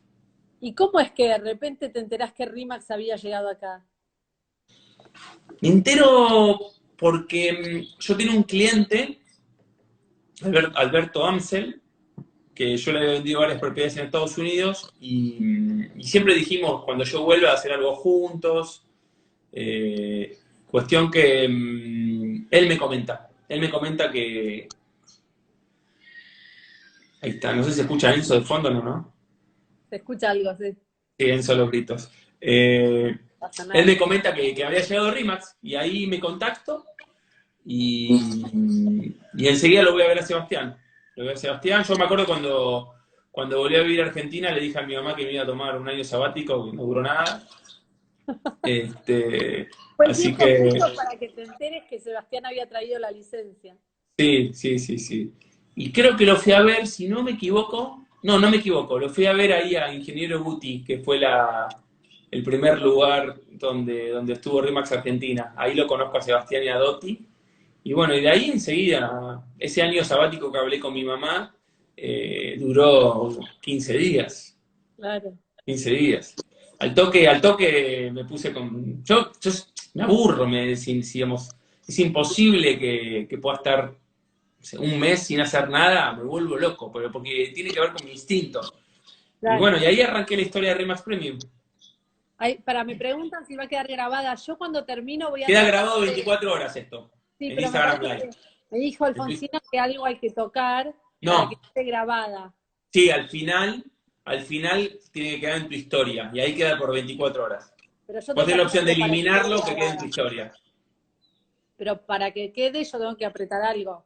¿y cómo es que de repente te enterás que Rimax había llegado acá? Me entero porque yo tenía un cliente, Alberto Amsel, que yo le había vendido varias propiedades en Estados Unidos y siempre dijimos, cuando yo vuelva a hacer algo juntos, cuestión que él me comenta que, ahí está, no sé si se escucha Enzo de fondo, ¿no? ¿No? Se escucha algo, sí, no Sí, Enzo los gritos. Eh, pasa Él nada. me comenta que había llegado Rimax y ahí me contacto y enseguida lo voy a ver a Sebastián. Lo voy a ver a Sebastián. Yo me acuerdo cuando volví a vivir a Argentina le dije a mi mamá que me iba a tomar un año sabático, que no duró nada. Fue el Así tiempo que justo para que te enteres que Sebastián había traído la licencia. sí, sí, sí, sí. Y creo que lo fui a ver, si no me equivoco, no me equivoco, lo fui a ver ahí a Ingeniero Guti, que fue el primer lugar donde estuvo Rimax Argentina. Ahí lo conozco a Sebastián y a Dotti. Y bueno, y de ahí enseguida, ese año sabático que hablé con mi mamá, duró 15 días. Claro. 15 días. Al toque me puse con. Yo me aburro, digamos, es imposible que pueda estar un mes sin hacer nada, me vuelvo loco, pero porque tiene que ver con mi instinto. Y Claro. bueno, y ahí arranqué la historia de Remax Premium. Me preguntan si va a quedar grabada. Yo cuando termino voy a Queda tratar grabado de... 24 horas esto, Sí, en pero me Instagram parece Live. que me dijo Alfonsina que algo hay que tocar para que No, esté grabada. sí, al final tiene que quedar en tu historia, y ahí queda por 24 horas. Pero yo Vos tengo que tenés la hacer opción de algo para que quede eliminarlo o que quede en tu grabada. historia. Pero para que quede yo tengo que apretar algo.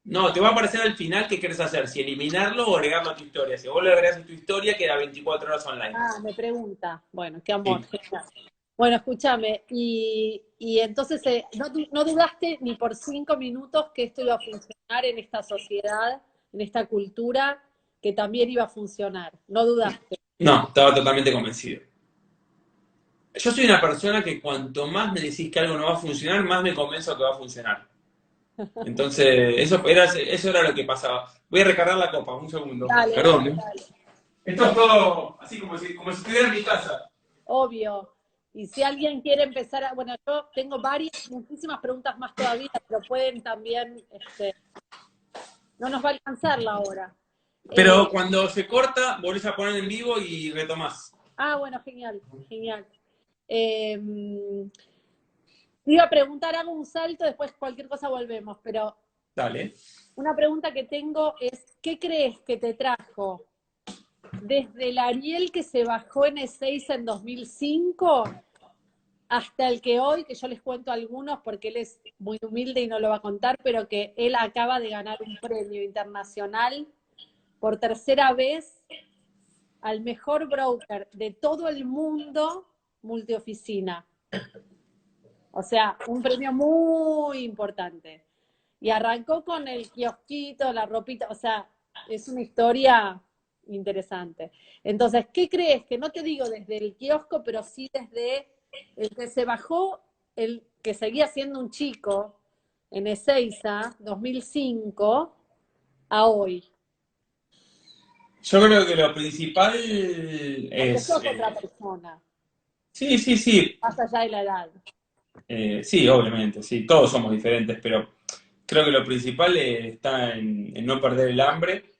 No, te va a aparecer al final qué querés hacer, si eliminarlo o agregarlo a tu historia. Si vos lo agregás a tu historia, queda 24 horas online. Ah, me pregunta. Bueno, qué amor. Sí. Genial. Bueno, escúchame. Y entonces, no dudaste ni por 5 minutos que esto iba a funcionar en esta sociedad, en esta cultura, que también iba a funcionar. No dudaste. No, estaba totalmente convencido. Yo soy una persona que cuanto más me decís que algo no va a funcionar, más me convenzo que va a funcionar. Entonces, eso era lo que pasaba. Voy a recargar la copa, un segundo. Dale, Perdón, dale, ¿eh? dale. Esto es todo así como si estuviera en mi casa. Obvio. Y si alguien quiere empezar bueno, yo tengo muchísimas preguntas más todavía, pero pueden también, no nos va a alcanzar la hora. Eh, Pero cuando se corta, volvés a poner en vivo y retomás. bueno, genial, genial. Eh, Te iba a preguntar, hago un salto, después cualquier cosa volvemos, pero Dale. una pregunta que tengo es, ¿qué crees que te trajo desde el Ariel que se bajó en Ezeiza en 2005 hasta el que hoy, que yo les cuento algunos porque él es muy humilde y no lo va a contar, pero que él acaba de ganar un premio internacional por tercera vez al mejor broker de todo el mundo multioficina? O sea, un premio muy importante. Y arrancó con el kiosquito, la ropita, o sea, es una historia interesante. Entonces, ¿qué crees? Que no te digo desde el kiosco, pero sí desde el que se bajó, el que seguía siendo un chico en Ezeiza, 2005, a hoy. Yo creo que lo principal Porque es. sos otra persona, Sí, sí, sí. más allá de la edad. Sí, obviamente, sí. Todos somos diferentes, pero creo que lo principal está en no perder el hambre.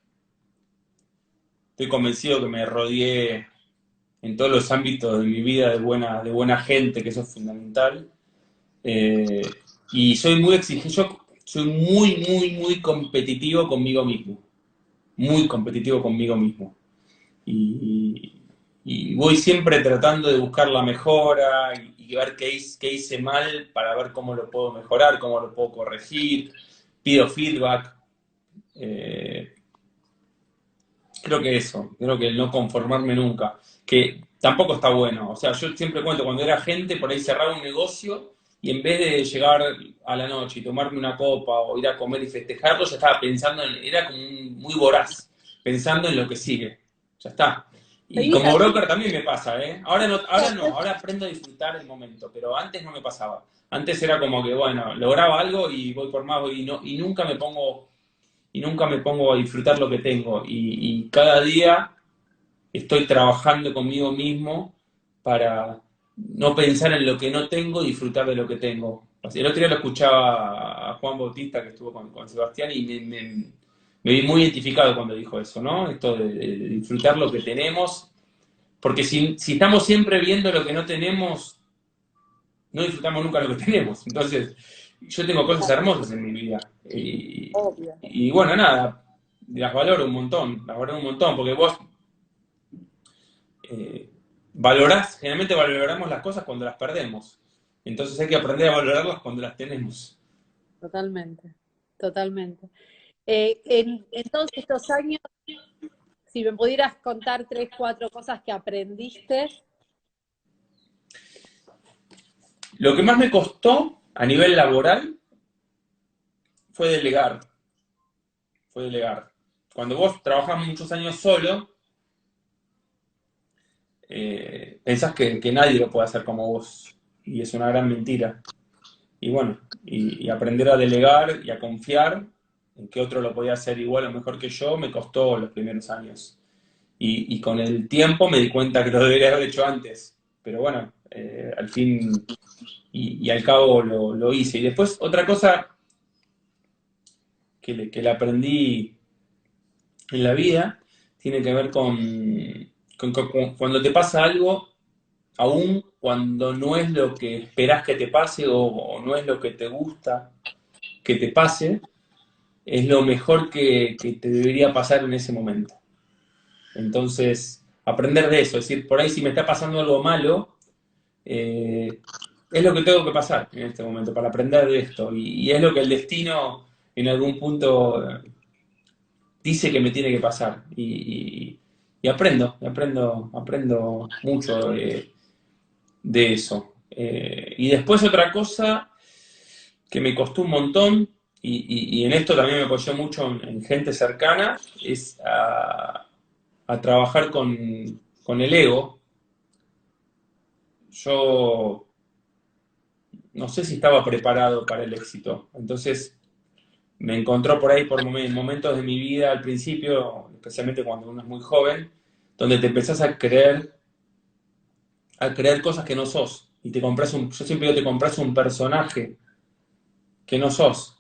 Estoy convencido que me rodeé en todos los ámbitos de mi vida de buena gente, que eso es fundamental. Eh, y soy muy exigente, yo soy muy competitivo conmigo mismo. Muy competitivo conmigo mismo. Y, y voy siempre tratando de buscar la mejora y ver qué hice mal para ver cómo lo puedo mejorar, cómo lo puedo corregir. Pido feedback. Eh, creo que eso, creo que el no conformarme nunca, que tampoco está bueno. O sea, yo siempre cuento, cuando era gente, por ahí cerraba un negocio y en vez de llegar a la noche y tomarme una copa o ir a comer y festejarlo, ya estaba pensando en, era como muy voraz, pensando en lo que sigue. Ya está. Y ¿Seguís como así? broker también me pasa, ¿eh? Ahora aprendo a disfrutar el momento, pero antes no me pasaba. Antes era como que, bueno, lograba algo y voy por más y, no, y nunca me pongo a disfrutar lo que tengo. Y cada día estoy trabajando conmigo mismo para no pensar en lo que no tengo y disfrutar de lo que tengo. El otro día lo escuchaba a Juan Bautista, que estuvo con Sebastián, y me vi muy identificado cuando dijo eso, ¿no? Esto de disfrutar lo que tenemos, porque si estamos siempre viendo lo que no tenemos, no disfrutamos nunca lo que tenemos. Entonces, yo tengo cosas hermosas en mi vida. Obvio. Y bueno, nada, las valoro un montón, porque vos eh, generalmente valoramos las cosas cuando las perdemos. Entonces hay que aprender a valorarlas cuando las tenemos. Totalmente, totalmente. En todos estos años, si me pudieras contar 3, 4 cosas que aprendiste. Lo que más me costó a nivel laboral fue delegar. Fue delegar. Cuando vos trabajás muchos años solo, pensás que nadie lo puede hacer como vos. Y es una gran mentira. Y bueno, y aprender a delegar y a confiar en que otro lo podía hacer igual o mejor que yo, me costó los primeros años. Y con el tiempo me di cuenta que lo debería haber hecho antes. Pero bueno, al fin y al cabo lo hice. Y después otra cosa que le aprendí en la vida tiene que ver con cuando te pasa algo, aún cuando no es lo que esperás que te pase o no es lo que te gusta que te pase, es lo mejor que te debería pasar en ese momento. Entonces, aprender de eso, es decir, por ahí si me está pasando algo malo, eh, es lo que tengo que pasar en este momento para aprender de esto. Y es lo que el destino en algún punto dice que me tiene que pasar. Y aprendo mucho de eso. Y después otra cosa que me costó un montón, y en esto también me apoyó mucho en gente cercana, es a trabajar con el ego. Yo no sé si estaba preparado para el éxito. Entonces me encontró por ahí por momentos de mi vida al principio, especialmente cuando uno es muy joven, donde te empezás a creer cosas que no sos. Y yo siempre digo, te compras un personaje que no sos.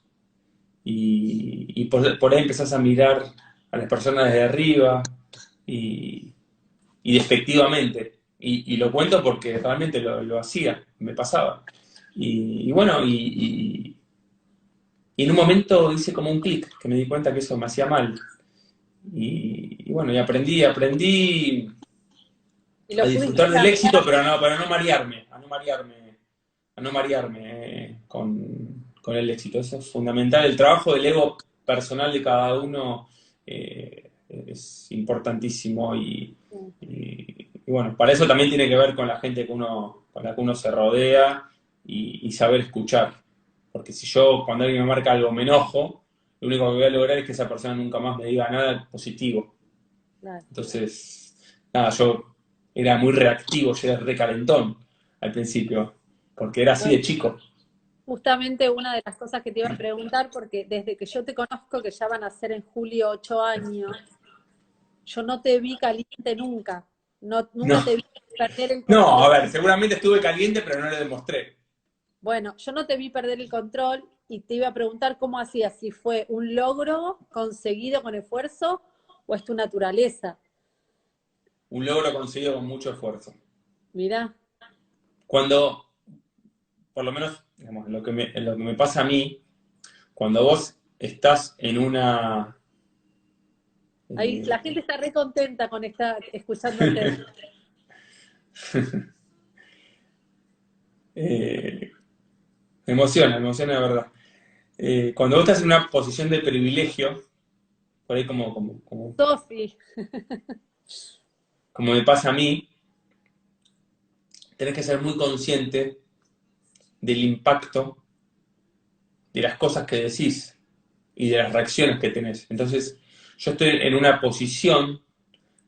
Y por ahí empezás a mirar a las personas desde arriba y, y despectivamente. Y lo cuento porque realmente lo hacía, me pasaba. Y bueno, y en un momento hice como un clic, que me di cuenta que eso me hacía mal. Y bueno, y aprendí Y a lo pudiste disfrutar del éxito, cambiar. pero a no marearme con el éxito. Eso es fundamental. El trabajo del ego personal de cada uno es importantísimo y bueno, para eso también tiene que ver con la gente con la que uno se rodea y saber escuchar. Porque si yo cuando alguien me marca algo me enojo, lo único que voy a lograr es que esa persona nunca más me diga nada positivo. Claro. Entonces, nada, yo era muy reactivo, yo era recalentón al principio, porque era así Bueno, de chico. justamente una de las cosas que te iba a preguntar, porque desde que yo te conozco, que ya van a ser en julio 8 años, yo no te vi caliente nunca. No, No, nunca te vi perder el no, control. a ver, seguramente estuve caliente, pero no lo demostré. Bueno, yo no te vi perder el control y te iba a preguntar cómo hacías, si fue un logro conseguido con esfuerzo o es tu naturaleza. Un logro conseguido con mucho esfuerzo. Mirá, Cuando, por lo menos, digamos, lo que me pasa a mí, cuando vos estás en una... ahí eh, la gente está re contenta con escuchándote. eh, me emociona de verdad. Cuando vos estás en una posición de privilegio, por ahí Sofi. como me pasa a mí, tenés que ser muy consciente del impacto de las cosas que decís y de las reacciones que tenés. Entonces, yo estoy en una posición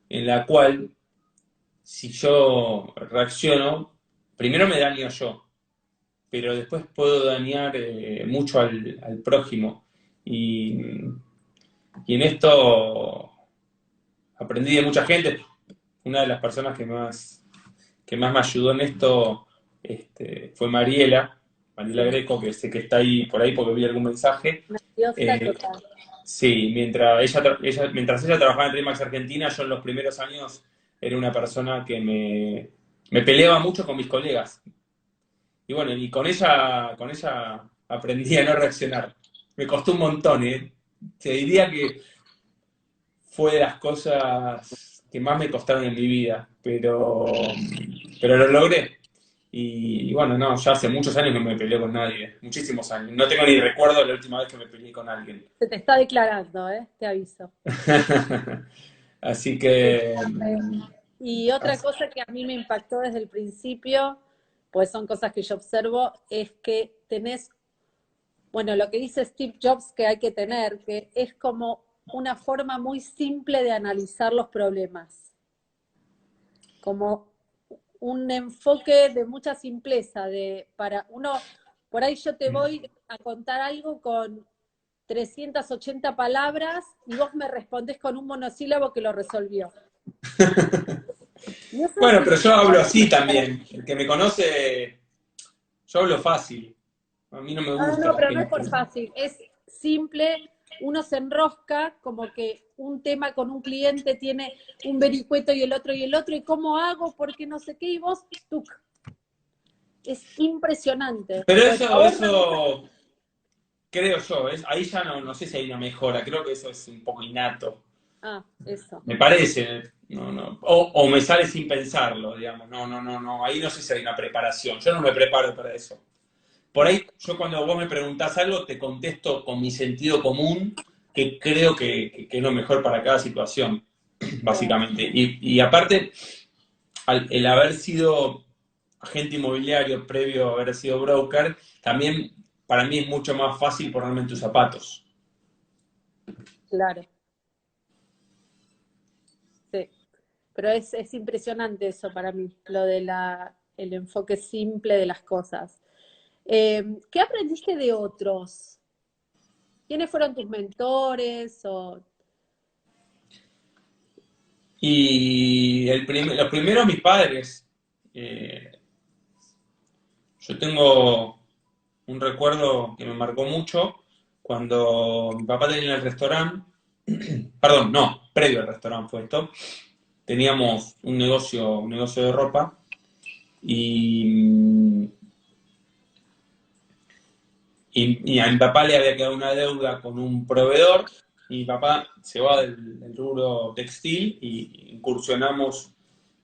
en la cual, si yo reacciono, primero me daño yo, pero después puedo dañar mucho al prójimo. Y en esto aprendí de mucha gente. Una de las personas que más me ayudó en esto fue Mariela Greco, que sé que está ahí por ahí porque vi algún mensaje. Una diosa Eh, total. sí, mientras ella trabajaba en Trimax Argentina, yo en los primeros años era una persona que me peleaba mucho con mis colegas. Y bueno, y con ella aprendí a no reaccionar. Me costó un montón, ¿eh? Te diría que fue de las cosas que más me costaron en mi vida, pero lo logré. Y bueno, no, ya hace muchos años no me peleé con nadie, muchísimos años. No tengo ni recuerdo de la última vez que me peleé con alguien. Se te está declarando, te aviso. Así que, Y otra cosa que a mí me impactó desde el principio, pues son cosas que yo observo, es que tenés, bueno, lo que dice Steve Jobs que hay que tener, que es como una forma muy simple de analizar los problemas, como un enfoque de mucha simpleza, para uno, por ahí yo te voy a contar algo con 380 palabras y vos me respondés con un monosílabo que lo resolvió. Y eso es bueno, pero yo hablo así importante. también. El que me conoce, yo hablo fácil. A mí no me No, gusta no, la pero no es por gente. fácil, es simple, uno se enrosca como que un tema con un cliente tiene un vericueto y el otro, y cómo hago, porque no sé qué, y vos, tuc. Es impresionante. Pero Pues eso, ahora me eso creo yo, ahí ya no sé si hay una mejora, creo que eso es un poco innato. eso. Me parece, no. O me sale sin pensarlo, digamos. No. Ahí no sé si hay una preparación. Yo no me preparo para eso. Por ahí, yo cuando vos me preguntás algo, te contesto con mi sentido común, que creo que es lo mejor para cada situación, básicamente. Y aparte, el haber sido agente inmobiliario previo a haber sido broker, también para mí es mucho más fácil ponerme en tus zapatos. Claro, sí. Pero es impresionante eso para mí, lo de el enfoque simple de las cosas. ¿Qué aprendiste de otros? ¿Quiénes fueron tus mentores? Y los primeros mis padres. Eh, yo tengo un recuerdo que me marcó mucho cuando mi papá tenía el restaurante, perdón, no, previo al restaurante fue esto, teníamos un negocio de ropa y, y a mi papá le había quedado una deuda con un proveedor y mi papá se va del rubro textil y incursionamos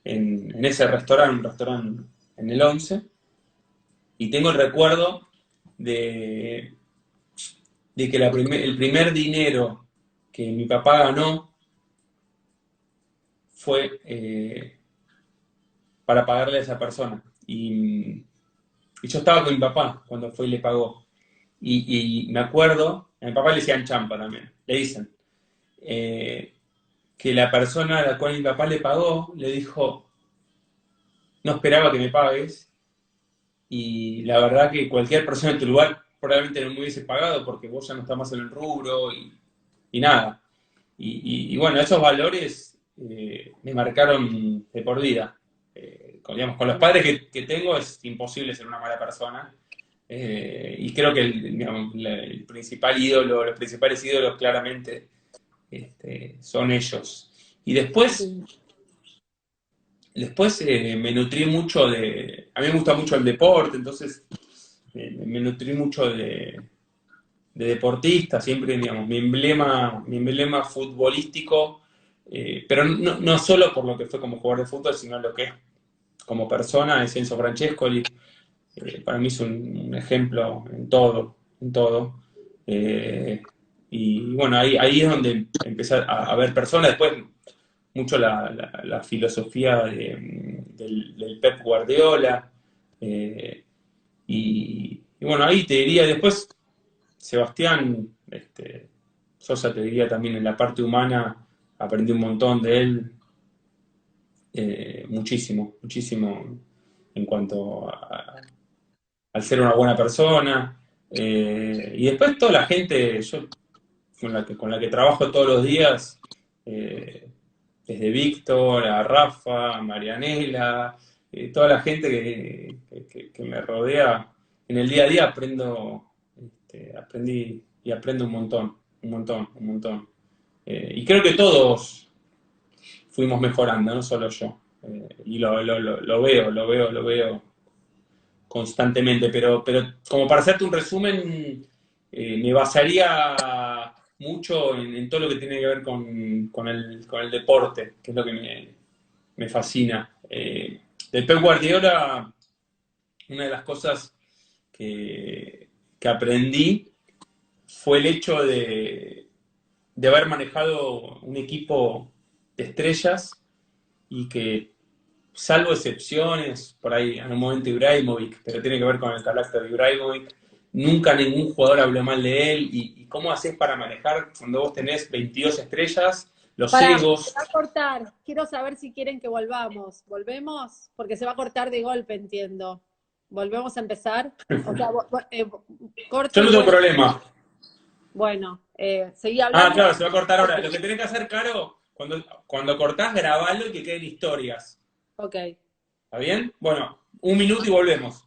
en ese restaurante, un restaurante en el 11 y tengo el recuerdo de, de que el primer dinero que mi papá ganó fue para pagarle a esa persona. Y yo estaba con mi papá cuando fue y le pagó. Y me acuerdo, a mi papá le decían champa también, le dicen, eh, que la persona a la cual mi papá le pagó le dijo, no esperaba que me pagues, y la verdad que cualquier persona en tu lugar probablemente no me hubiese pagado porque vos ya no estás más en el rubro y nada. Y bueno, esos valores me marcaron de por vida. Digamos, con los padres que tengo es imposible ser una mala persona. Y creo que digamos, el principal ídolo, los principales ídolos claramente son ellos. Y después me nutrí mucho de... A mí me gusta mucho el deporte, entonces me nutrí mucho de deportista, siempre, digamos, mi emblema futbolístico, pero no solo por lo que fue como jugador de fútbol, sino lo que es como persona, es Enzo Francescoli. Para mí es un ejemplo en todo, en todo. Y bueno, ahí es donde empecé a ver personas, después mucho la filosofía del Pep Guardiola, y bueno, ahí te diría, después Sebastián Sosa, te diría también en la parte humana, aprendí un montón de él, muchísimo, muchísimo en cuanto al ser una buena persona. Y después toda la gente, yo con la que trabajo todos los días, eh, desde Víctor, a Rafa, a Marianela, toda la gente que me rodea, en el día a día aprendí y aprendo un montón, un montón, un montón. Y creo que todos fuimos mejorando, no solo yo. Y lo veo constantemente, pero como para hacerte un resumen, me basaría mucho en todo lo que tiene que ver con el deporte, que es lo que me fascina. Del Pep Guardiola, una de las cosas que aprendí fue el hecho de haber manejado un equipo de estrellas y que, salvo excepciones, por ahí en un momento Ibrahimovic, pero tiene que ver con el carácter de Ibrahimovic, nunca ningún jugador habló mal de él. ¿Y cómo haces para manejar cuando vos tenés 22 estrellas, los Pará, se egos? va a cortar. Quiero saber si quieren que volvamos. ¿Volvemos? Porque se va a cortar de golpe, entiendo. ¿Volvemos a empezar? O sea, corto Yo y no tengo vuelvo. problema. Bueno, seguí Ah, hablando. claro, se va a cortar ahora. Lo que tenés que hacer, Caro, cuando cortás, grabalo y que queden historias. Ok. ¿Está bien? Bueno, un minuto y volvemos.